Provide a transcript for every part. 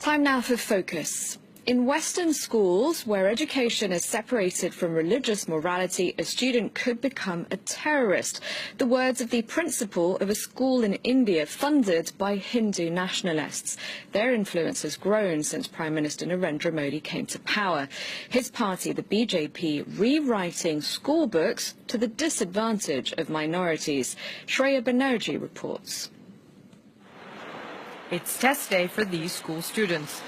Time now for Focus. In Western schools, where education is separated from religious morality, a student could become a terrorist. The words of the principal of a school in India funded by Hindu nationalists. Their influence has grown since Prime Minister Narendra Modi came to power. His party, the BJP, rewriting school books to the disadvantage of minorities. Shreya Banerjee reports. It's test day for these school students.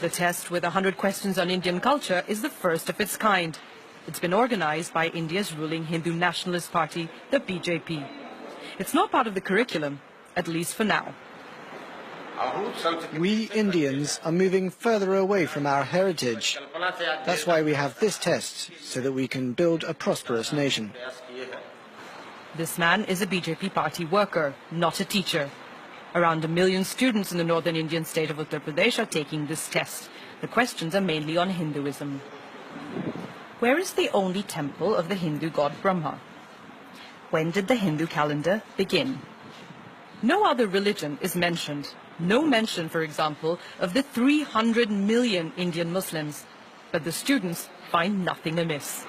The test with 100 questions on Indian culture is the first of its kind. It's been organized by India's ruling Hindu nationalist party, the BJP. It's not part of the curriculum, at least for now. We Indians are moving further away from our heritage. That's why we have this test, so that we can build a prosperous nation. This man is a BJP party worker, not a teacher. Around 1 million students in the northern Indian state of Uttar Pradesh are taking this test. The questions are mainly on Hinduism. Where is the only temple of the Hindu god Brahma? When did the Hindu calendar begin? No other religion is mentioned. No mention, for example, of the 300 million Indian Muslims. But the students find nothing amiss.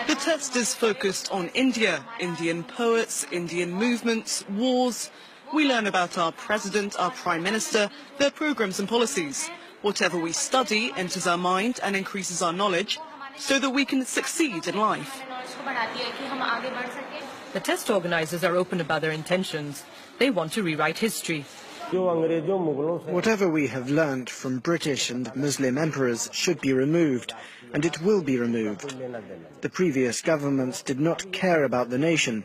The test is focused on India, Indian poets, Indian movements, wars. We learn about our president, our prime minister, their programs and policies. Whatever we study enters our mind and increases our knowledge so that we can succeed in life. The test organizers are open about their intentions. They want to rewrite history. Whatever we have learnt from British and Muslim emperors should be removed, and it will be removed. The previous governments did not care about the nation.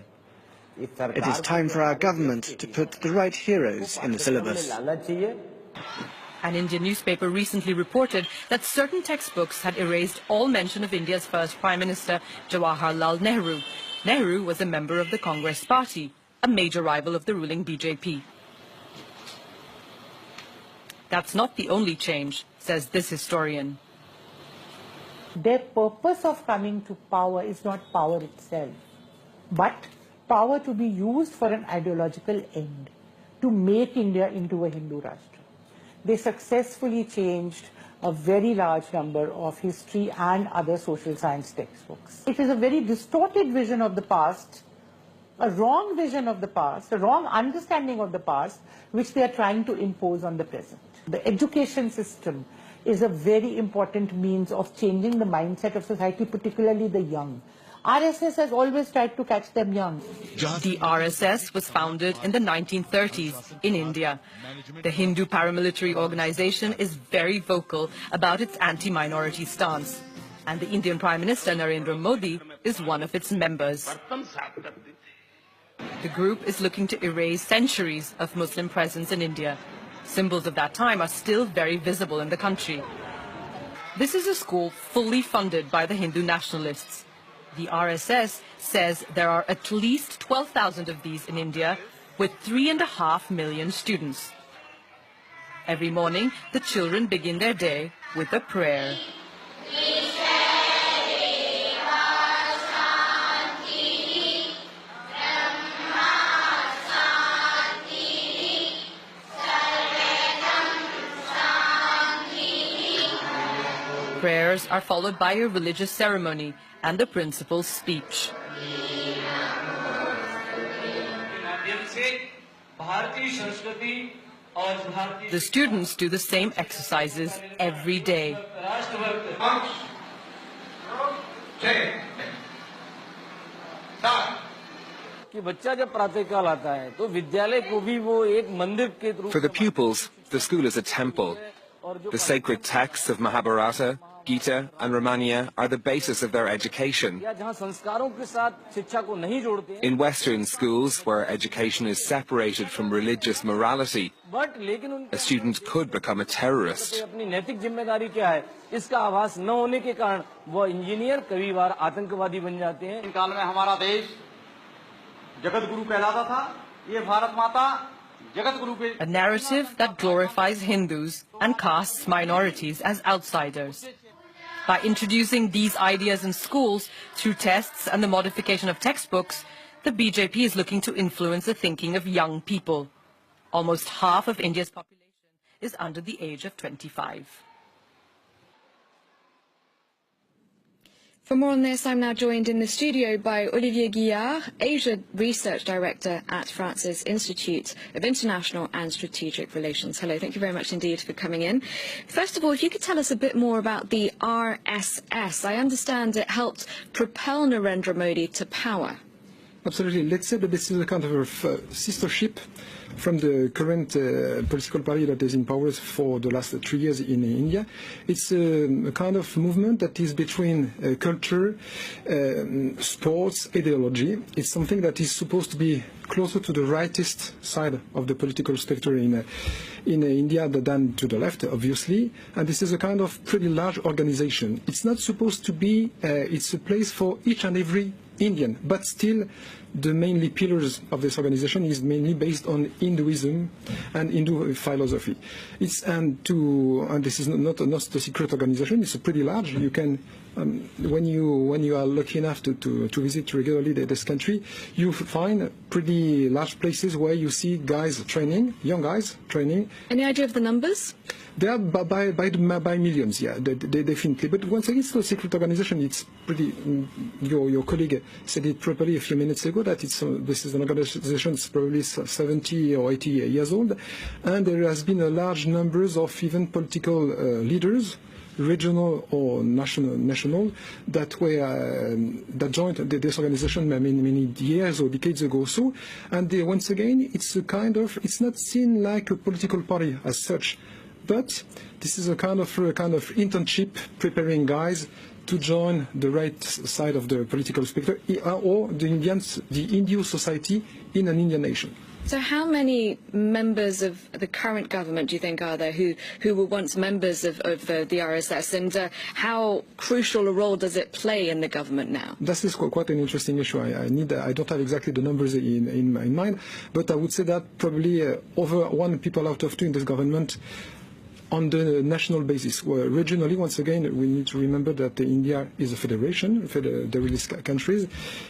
It is time for our government to put the right heroes in the syllabus. An Indian newspaper recently reported that certain textbooks had erased all mention of India's first Prime Minister, Jawaharlal Nehru. Nehru was a member of the Congress party, a major rival of the ruling BJP. That's not the only change, says this historian. Their purpose of coming to power is not power itself, but power to be used for an ideological end, to make India into a Hindu Rashtra. They successfully changed a very large number of history and other social science textbooks. It is a very distorted vision of the past, a wrong vision of the past, a wrong understanding of the past, which they are trying to impose on the present. The education system is a very important means of changing the mindset of society, particularly the young. RSS has always tried to catch them young. The RSS was founded in the 1930s in India. The Hindu paramilitary organization is very vocal about its anti-minority stance. And the Indian Prime Minister Narendra Modi is one of its members. The group is looking to erase centuries of Muslim presence in India. Symbols of that time are still very visible in the country. This is a school fully funded by the Hindu nationalists. The RSS says there are at least 12,000 of these in India, with 3.5 million students. Every morning, the children begin their day with a prayer. Prayers are followed by a religious ceremony and the principal's speech. The students do the same exercises every day. For the pupils, the school is a temple. The sacred texts of Mahabharata, Gita and Ramayana are the basis of their education. In Western schools, where education is separated from religious morality, a student could become a terrorist. A narrative that glorifies Hindus and casts minorities as outsiders. By introducing these ideas in schools through tests and the modification of textbooks, the BJP is looking to influence the thinking of young people. Almost half of India's population is under the age of 25. For more on this, I'm now joined in the studio by Olivier Guillard, Asia Research Director at France's Institute of International and Strategic Relations. Hello, thank you very much indeed for coming in. First of all, if you could tell us a bit more about the RSS. I understand it helped propel Narendra Modi to power. Absolutely. Let's say that this is a kind of a sister ship from the current political party that is in power for the last 3 years in India. It's a kind of movement that is between culture, sports, ideology. It's something that is supposed to be closer to the rightist side of the political spectrum in India than to the left, obviously. And this is a kind of pretty large organization. It's not supposed to be, it's a place for each and every Indian, but still the mainly pillars of this organization is mainly based on Hinduism and Hindu philosophy. And this is not a secret organization. It's a pretty large. You can, when you are lucky enough to visit regularly this country, you find pretty large places where you see guys training, young guys training. Any idea of the numbers? They are by millions, yeah, they definitely. But once again, it's not a secret organization. It's pretty. Your colleague said it properly a few minutes ago that this is an organization that's probably 70 or 80 years old, and there has been a large numbers of even political leaders, regional or national, that joined this organization many years or decades ago. So, and once again, it's not seen like a political party as such. But this is a kind of internship preparing guys to join the right side of the political spectrum or the Hindu society in an Indian nation. So how many members of the current government do you think are there who were once members of the RSS, and how crucial a role does it play in the government now? This is quite an interesting issue. I don't have exactly the numbers in mind, but I would say that probably over 1 people out of 2 in this government on the national basis. Where regionally, once again, we need to remember that India is a federation, there is countries.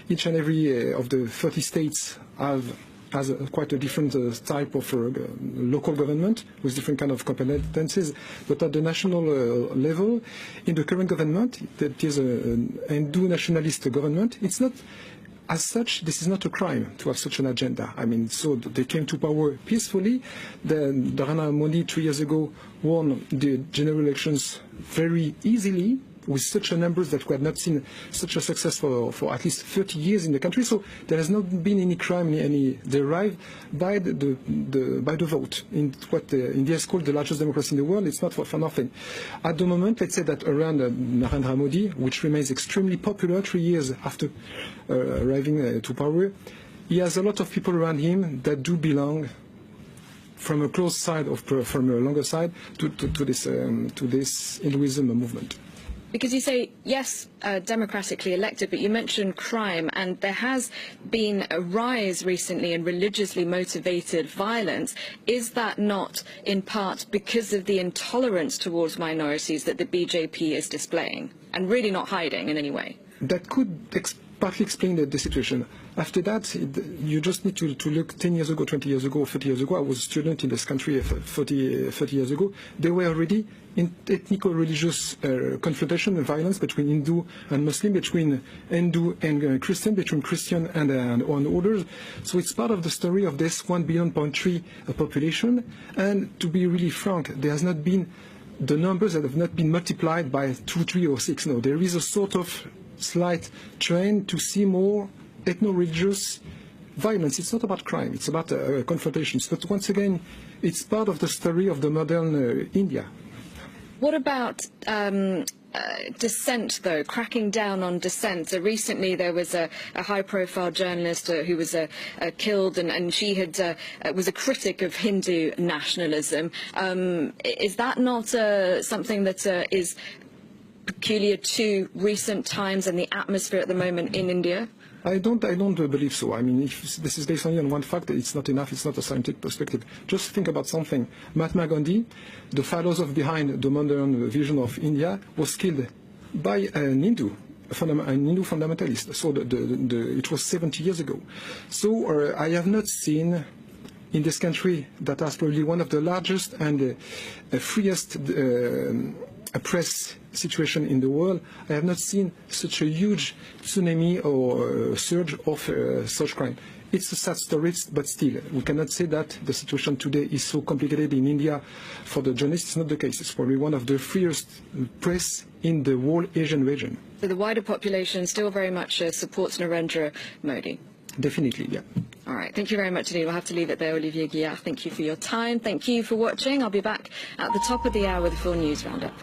Each and every of the 30 states has quite a different type of local government with different kind of competencies. But at the national level, in the current government, that is an Hindu nationalist government, it's not. As such, this is not a crime to have such an agenda. I mean, so they came to power peacefully. Then Narendra Modi 3 years ago won the general elections very easily, with such a numbers that we had not seen such a success for at least 30 years in the country. So there has not been any crime, any derived by the vote in what India is called the largest democracy in the world. It's not for nothing. At the moment, let's say that around Narendra Modi, which remains extremely popular 3 years after arriving to power, he has a lot of people around him that do belong from a close side from a longer side to this Hinduism movement. Because you say, yes, democratically elected, but you mentioned crime, and there has been a rise recently in religiously motivated violence. Is that not in part because of the intolerance towards minorities that the BJP is displaying, and really not hiding in any way? That could partly explain the situation. After that, you just need to look 10 years ago, 20 years ago, 30 years ago. I was a student in this country 30 years ago. They were already in ethnico-religious confrontation and violence between Hindu and Muslim, between Hindu and Christian, between Christian and others. So it's part of the story of this 1.3 billion population. And to be really frank, there has not been the numbers that have not been multiplied by 2, 3, or 6. No, there is a sort of slight trend to see more ethno-religious violence. It's not about crime, it's about confrontations. But once again, it's part of the story of the modern India. What about dissent, though, cracking down on dissent? Recently there was a high-profile journalist who was killed, and she was a critic of Hindu nationalism. Is that not something that is peculiar to recent times and the atmosphere at the moment in India? I don't believe so. I mean, if this is based only on one fact, it's not enough. It's not a scientific perspective. Just think about something. Mahatma Gandhi, the philosopher behind the modern vision of India, was killed by an Hindu fundamentalist. So it was 70 years ago. So I have not seen in this country that has probably one of the largest and freest press situation in the world, I have not seen such a huge tsunami or surge of such crime. It's a sad story, but still, we cannot say that the situation today is so complicated in India for the journalists. It's not the case. It's probably one of the freest press in the whole Asian region. So the wider population still very much supports Narendra Modi? Definitely, yeah. All right, thank you very much indeed. We'll have to leave it there, Olivier Guillard. Thank you for your time. Thank you for watching. I'll be back at the top of the hour with a full news roundup.